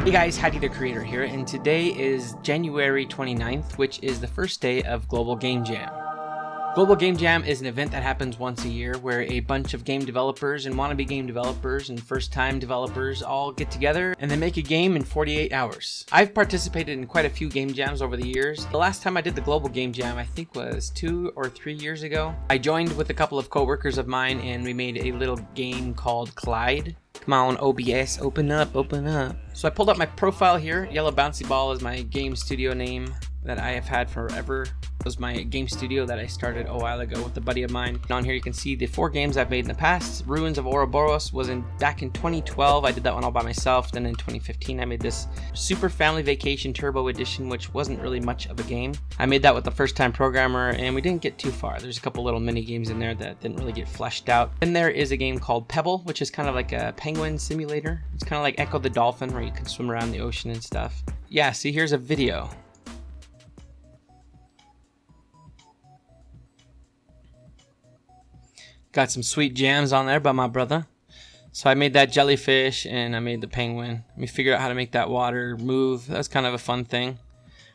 Hey guys, Haddy the creator here, and today is January 29th, which is the first day of Global Game Jam. Global Game Jam is an event that happens once a year where a bunch of game developers and wannabe game developers and first-time developers all get together and they make a game in 48 hours. I've participated in quite a few game jams over the years. The last time I did the Global Game Jam I think was 2 or 3 years ago. I joined with a couple of co-workers of mine and we made a little game called Klide. Come on, OBS, open up, open up. So I pulled up my profile here. Yellow Bouncy Ball is my game studio name that I have had forever. It was my game studio that I started a while ago with a buddy of mine. And on here you can see the 4 games I've made in the past. Ruins of Ouroboros was back in 2012. I did that one all by myself. Then in 2015 I made this Super Family Vacation Turbo Edition, which wasn't really much of a game. I made that with the first time programmer and we didn't get too far. There's a couple little mini games in there that didn't really get fleshed out. Then there is a game called Pebble, which is kind of like a penguin simulator. It's kind of like Echo the Dolphin where you can swim around the ocean and stuff. Yeah, see, here's a video. Got some sweet jams on there by my brother. So I made that jellyfish and I made the penguin. We figured out how to make that water move. That was kind of a fun thing.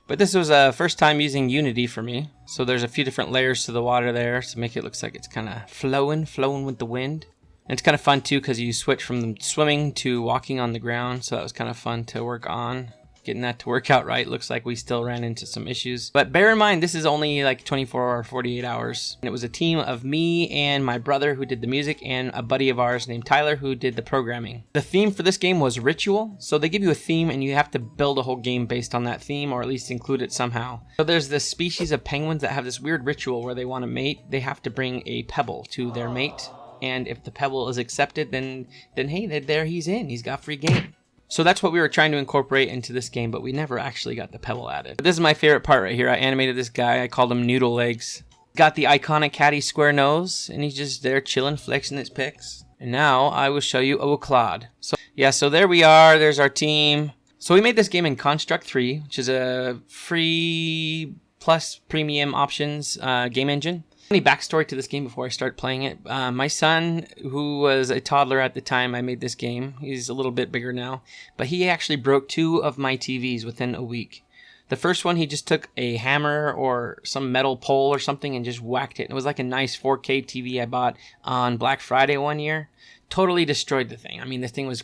But this was a first time using Unity for me. So there's a few different layers to the water there to make it look like it's kind of flowing with the wind. And it's kind of fun too because you switch from swimming to walking on the ground. So that was kind of fun to work on. Getting that to work out right. Looks like we still ran into some issues. But bear in mind, this is only like 24 or 48 hours. And it was a team of me and my brother who did the music and a buddy of ours named Tyler who did the programming. The theme for this game was ritual. So they give you a theme and you have to build a whole game based on that theme or at least include it somehow. So there's this species of penguins that have this weird ritual where they want to mate. They have to bring a pebble to their mate. And if the pebble is accepted, then hey, there he's in. He's got free game. So that's what we were trying to incorporate into this game, but we never actually got the pebble added. But this is my favorite part right here. I animated this guy. I called him Noodle Legs. Got the iconic Haddy square nose, and he's just there chilling, flexing his pics. And now I will show you Claude. So yeah, so there we are. There's our team. So we made this game in Construct 3, which is a free plus premium options game engine. Any backstory to this game before I start playing it. My son, who was a toddler at the time I made this game, he's a little bit bigger now, but he actually broke 2 of my TVs within a week. The first one, he just took a hammer or some metal pole or something and just whacked it. It was like a nice 4K TV I bought on Black Friday one year. Totally destroyed the thing. I mean, this thing was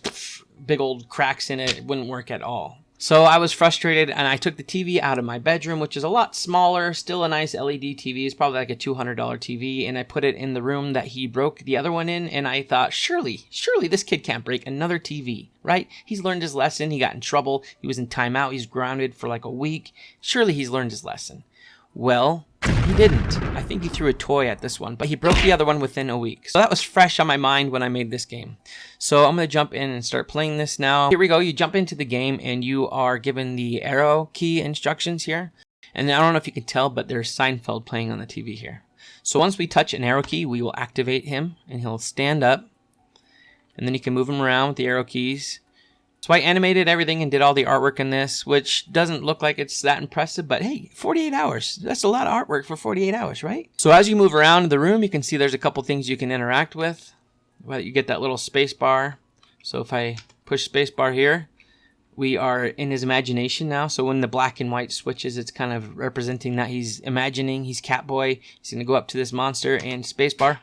big old cracks in it. It wouldn't work at all. So I was frustrated and I took the TV out of my bedroom, which is a lot smaller, still a nice LED TV. It's probably like a $200 TV. And I put it in the room that he broke the other one in. And I thought, surely this kid can't break another TV, right? He's learned his lesson. He got in trouble. He was in timeout. He's grounded for like a week. Surely he's learned his lesson. Well, he didn't. I think he threw a toy at this one, but he broke the other one within a week. So that was fresh on my mind when I made this game. So I'm going to jump in and start playing this now. Here we go. You jump into the game and you are given the arrow key instructions here. And I don't know if you can tell, but there's Seinfeld playing on the TV here. So once we touch an arrow key, we will activate him and he'll stand up. And then you can move him around with the arrow keys. So I animated everything and did all the artwork in this, which doesn't look like it's that impressive, but hey, 48 hours. That's a lot of artwork for 48 hours, right? So as you move around the room, you can see there's a couple things you can interact with. Well, you get that little space bar. So if I push space bar here, we are in his imagination now. So when the black and white switches, it's kind of representing that he's imagining he's Catboy. He's going to go up to this monster and space bar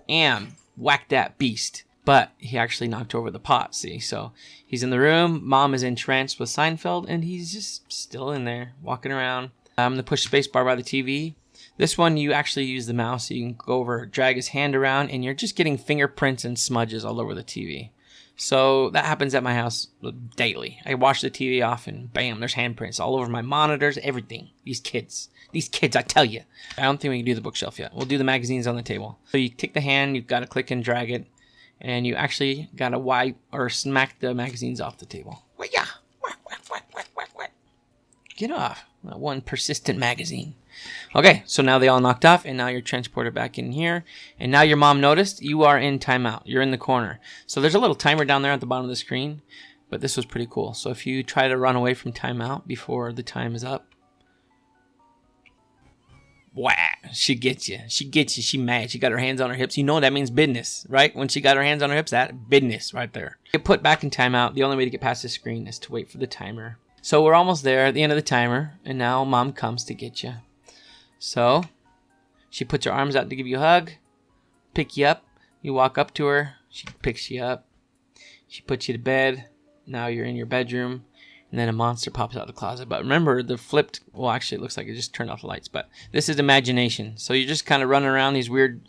and whack that beast. But he actually knocked over the pot, see? So he's in the room, mom is entranced with Seinfeld, and he's just still in there, walking around. I'm going to push spacebar by the TV. This one, you actually use the mouse, so you can go over, drag his hand around, and you're just getting fingerprints and smudges all over the TV. So that happens at my house daily. I wash the TV off, and bam, there's handprints all over my monitors, everything. These kids, I tell you. I don't think we can do the bookshelf yet. We'll do the magazines on the table. So you take the hand, you've got to click and drag it. And you actually gotta wipe or smack the magazines off the table. Yeah. Get off. That one persistent magazine. Okay, so now they all knocked off, and now you're transported back in here. And now your mom noticed you are in timeout. You're in the corner. So there's a little timer down there at the bottom of the screen. But this was pretty cool. So if you try to run away from timeout before the time is up, Wow, she gets you. She gets you. She mad. She got her hands on her hips. You know that means business, right? When she got her hands on her hips, that business right there. Get put back in timeout. The only way to get past the screen is to wait for the timer. So we're almost there at the end of the timer, and now mom comes to get you. So she puts her arms out to give you a hug, pick you up. You walk up to her. She picks you up. She puts you to bed. Now you're in your bedroom. And then a monster pops out of the closet. But remember, the flipped, well, actually, it looks like it just turned off the lights. But this is imagination. So you're just kind of running around these weird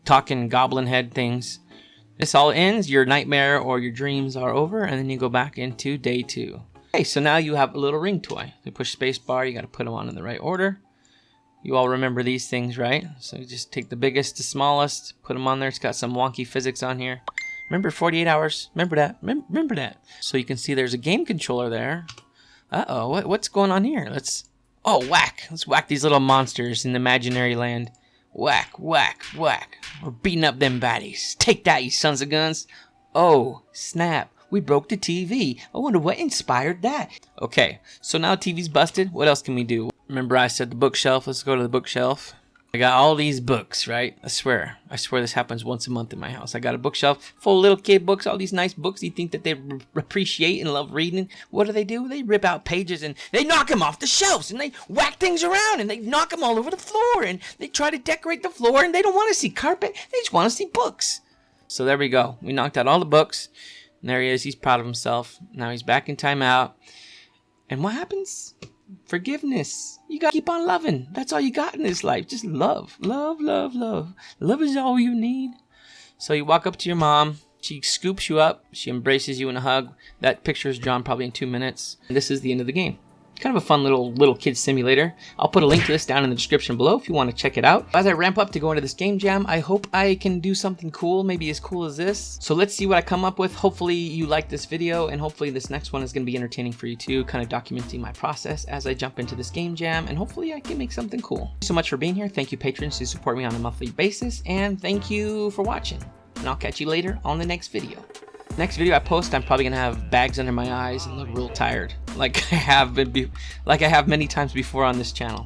talking goblin head things. This all ends. Your nightmare or your dreams are over. And then you go back into day 2. Okay, so now you have a little ring toy. You push space bar. You got to put them on in the right order. You all remember these things, right? So you just take the biggest to smallest, put them on there. It's got some wonky physics on here. Remember 48 hours? Remember that? Remember that? So you can see there's a game controller there. Uh-oh, what's going on here? Oh, whack. Let's whack these little monsters in the imaginary land. Whack, whack, whack. We're beating up them baddies. Take that, you sons of guns. Oh, snap. We broke the TV. I wonder what inspired that. Okay, so now TV's busted. What else can we do? Remember I said the bookshelf. Let's go to the bookshelf. I got all these books, right? I swear this happens once a month in my house. I got a bookshelf full of little kid books, all these nice books you think that they appreciate and love reading. What do? They rip out pages and they knock them off the shelves and they whack things around and they knock them all over the floor and they try to decorate the floor and they don't want to see carpet. They just want to see books. So there we go. We knocked out all the books. And there he is. He's proud of himself. Now he's back in timeout. And what happens? Forgiveness. You gotta keep on loving. That's all you got in this life. Just love. Love, love, love. Love is all you need. So you walk up to your mom. She scoops you up. She embraces you in a hug. That picture is drawn probably in 2 minutes. And this is the end of the game. Kind of a fun little kid simulator. I'll put a link to this down in the description below if you want to check it out. As I ramp up to go into this game jam, I hope I can do something cool, maybe as cool as this. So let's see what I come up with. Hopefully you like this video, and hopefully this next one is going to be entertaining for you too, kind of documenting my process as I jump into this game jam, and hopefully I can make something cool. Thank you so much for being here. Thank you patrons who support me on a monthly basis, and thank you for watching. And I'll catch you later on the next video. Next video I post, I'm probably gonna have bags under my eyes and look real tired, like I have many times before on this channel.